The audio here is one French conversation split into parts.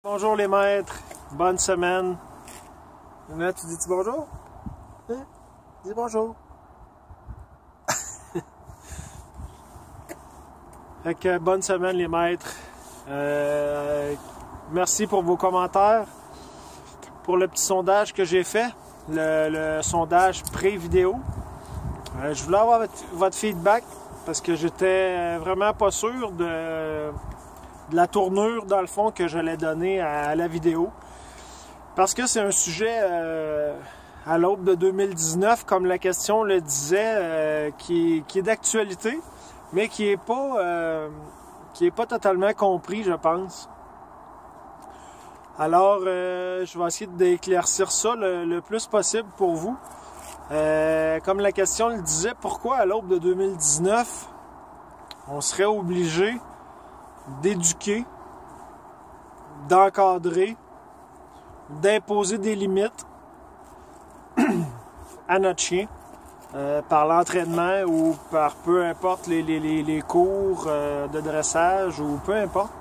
Bonjour les maîtres, bonne semaine. Là, tu dis-tu bonjour? Hein? Dis bonjour. Fait que bonne semaine les maîtres. Merci pour vos commentaires. Pour le petit sondage que j'ai fait, le sondage pré-vidéo. Je voulais avoir votre feedback parce que j'étais vraiment pas sûr de la tournure, dans le fond, que j'allais donner à la vidéo. Parce que c'est un sujet à l'aube de 2019, comme la question le disait, qui est d'actualité, mais qui est pas totalement compris, je pense. Alors, je vais essayer d'éclaircir ça le plus possible pour vous. Comme la question le disait, pourquoi à l'aube de 2019, on serait obligé d'éduquer, d'encadrer, d'imposer des limites à notre chien par l'entraînement ou par peu importe les cours de dressage ou peu importe.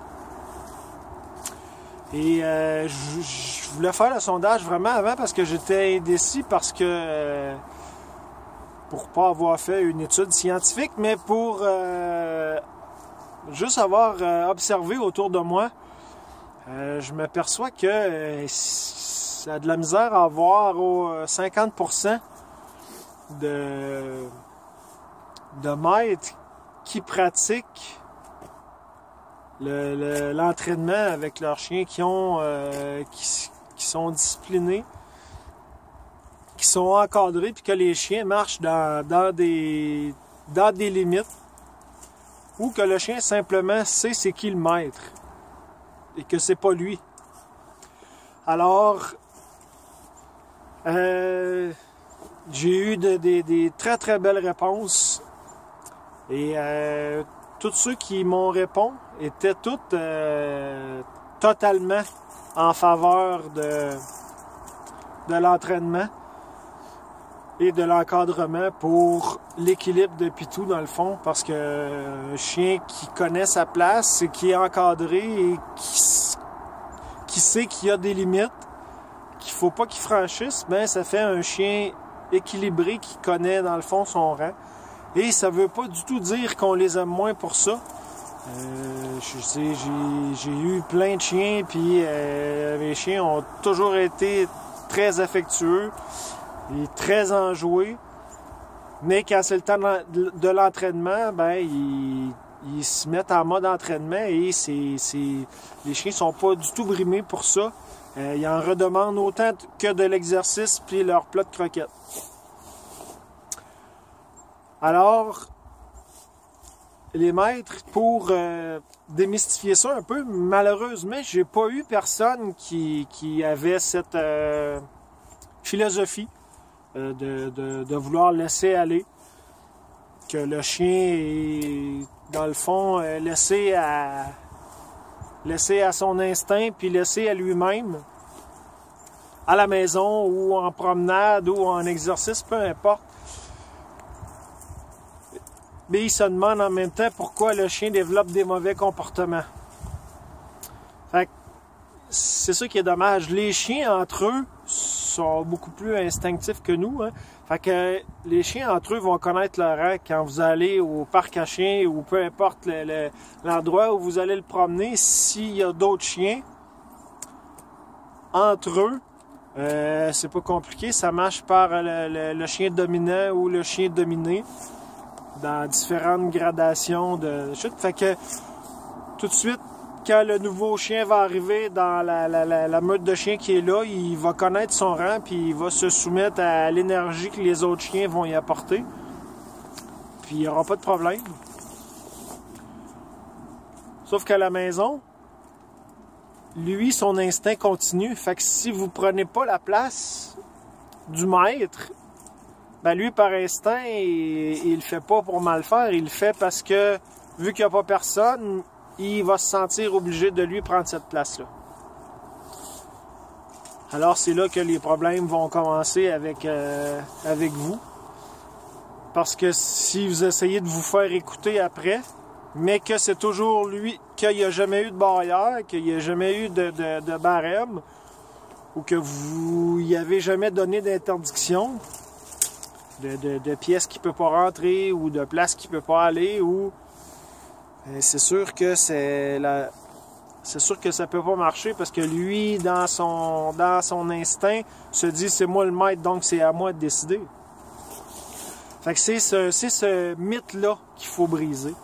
Et je voulais faire le sondage vraiment avant parce que j'étais indécis parce que pour pas avoir fait une étude scientifique, mais pour juste avoir observé autour de moi, je m'aperçois que ça a de la misère à avoir 50% de maîtres qui pratiquent l'entraînement avec leurs chiens, qui sont disciplinés, qui sont encadrés, puis que les chiens marchent dans des limites, ou que le chien simplement sait c'est qui le maître et que c'est pas lui. Alors, j'ai eu des très très belles réponses et tous ceux qui m'ont répondu étaient tous totalement en faveur de l'entraînement et de l'encadrement pour l'équilibre de Pitou dans le fond, parce que un chien qui connaît sa place et qui est encadré et qui sait qu'il y a des limites, qu'il ne faut pas qu'il franchisse, ben ça fait un chien équilibré qui connaît dans le fond son rang. Et ça veut pas du tout dire qu'on les aime moins pour ça. J'ai eu plein de chiens, puis mes chiens ont toujours été très affectueux et très enjoués. Mais quand c'est le temps de l'entraînement, ben ils se mettent en mode entraînement et les chiens sont pas du tout brimés pour ça. Ils en redemandent autant que de l'exercice puis leur plat de croquettes. Alors, les maîtres, pour démystifier ça un peu, malheureusement, j'ai pas eu personne qui avait cette philosophie de vouloir laisser aller, que le chien est, dans le fond, laissé à son instinct, puis laissé à lui-même, à la maison, ou en promenade, ou en exercice, peu importe. Mais il se demande en même temps pourquoi le chien développe des mauvais comportements. Fait que c'est ça qui est dommage. Les chiens, entre eux, sont beaucoup plus instinctifs que nous. Hein. Fait que les chiens, entre eux, vont connaître leur rang quand vous allez au parc à chiens ou peu importe l'endroit où vous allez le promener. S'il y a d'autres chiens, entre eux, c'est pas compliqué. Ça marche par le chien dominant ou le chien dominé, dans différentes gradations de chute. Fait que tout de suite, quand le nouveau chien va arriver dans la meute de chiens qui est là, il va connaître son rang puis il va se soumettre à l'énergie que les autres chiens vont y apporter. Puis il n'y aura pas de problème. Sauf qu'à la maison, lui, son instinct continue. Fait que si vous prenez pas la place du maître, ben lui, par instinct, il le fait pas pour mal faire. Il le fait parce que, vu qu'il n'y a pas personne, il va se sentir obligé de lui prendre cette place-là. Alors, c'est là que les problèmes vont commencer avec vous. Parce que si vous essayez de vous faire écouter après, mais que c'est toujours lui, qu'il n'y a jamais eu de barrière, qu'il n'y a jamais eu de barème, ou que vous n'y avez jamais donné d'interdiction, de pièces qui ne peut pas rentrer, ou de places qui ne peut pas aller, ou c'est sûr que c'est sûr que ça peut pas marcher parce que lui, dans son instinct, se dit c'est moi le maître, donc c'est à moi de décider. Fait que c'est ce mythe-là qu'il faut briser.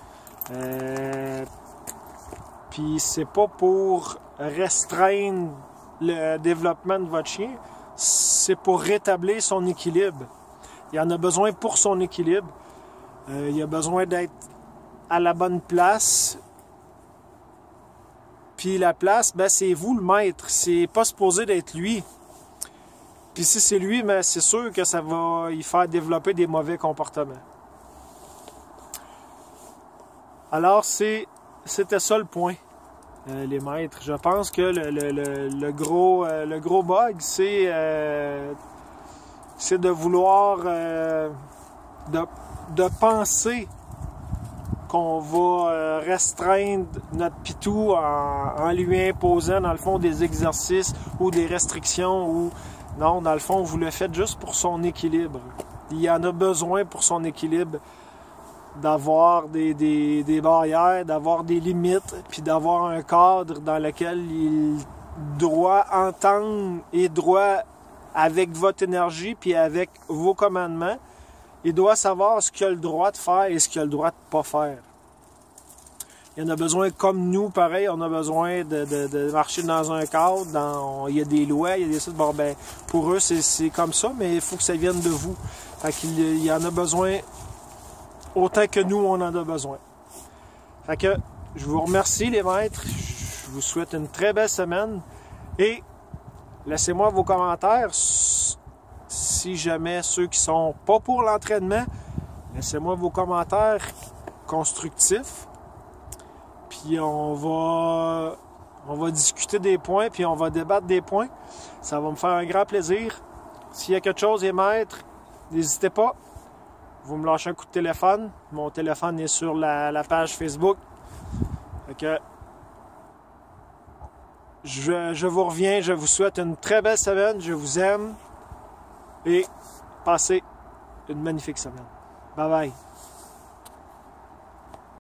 Puis c'est pas pour restreindre le développement de votre chien, c'est pour rétablir son équilibre. Il en a besoin pour son équilibre. Il a besoin d'être à la bonne place. Puis la place, ben c'est vous le maître. C'est pas supposé d'être lui. Puis si c'est lui, ben c'est sûr que ça va y faire développer des mauvais comportements. Alors c'était ça le point, les maîtres. Je pense que le gros bug, c'est de vouloir de penser qu'on va restreindre notre pitou en lui imposant, dans le fond, des exercices ou des restrictions. Ou non, dans le fond, vous le faites juste pour son équilibre. Il en a besoin pour son équilibre d'avoir des barrières, d'avoir des limites, puis d'avoir un cadre dans lequel il doit entendre et doit, avec votre énergie, puis avec vos commandements, il doit savoir ce qu'il a le droit de faire et ce qu'il a le droit de ne pas faire. Il en a besoin, comme nous, pareil, on a besoin de marcher dans un cadre, il y a des lois, il y a des choses, bon ben, pour eux, c'est comme ça, mais il faut que ça vienne de vous. Fait qu'il y en a besoin autant que nous, on en a besoin. Fait que, je vous remercie, les maîtres, je vous souhaite une très belle semaine, et laissez-moi vos commentaires. Si jamais ceux qui sont pas pour l'entraînement, laissez-moi vos commentaires constructifs. Puis on va discuter des points, puis on va débattre des points. Ça va me faire un grand plaisir. S'il y a quelque chose, les maîtres, n'hésitez pas. Vous me lâchez un coup de téléphone. Mon téléphone est sur la page Facebook. Fait que je vous reviens. Je vous souhaite une très belle semaine. Je vous aime. Et passez une magnifique semaine. Bye bye.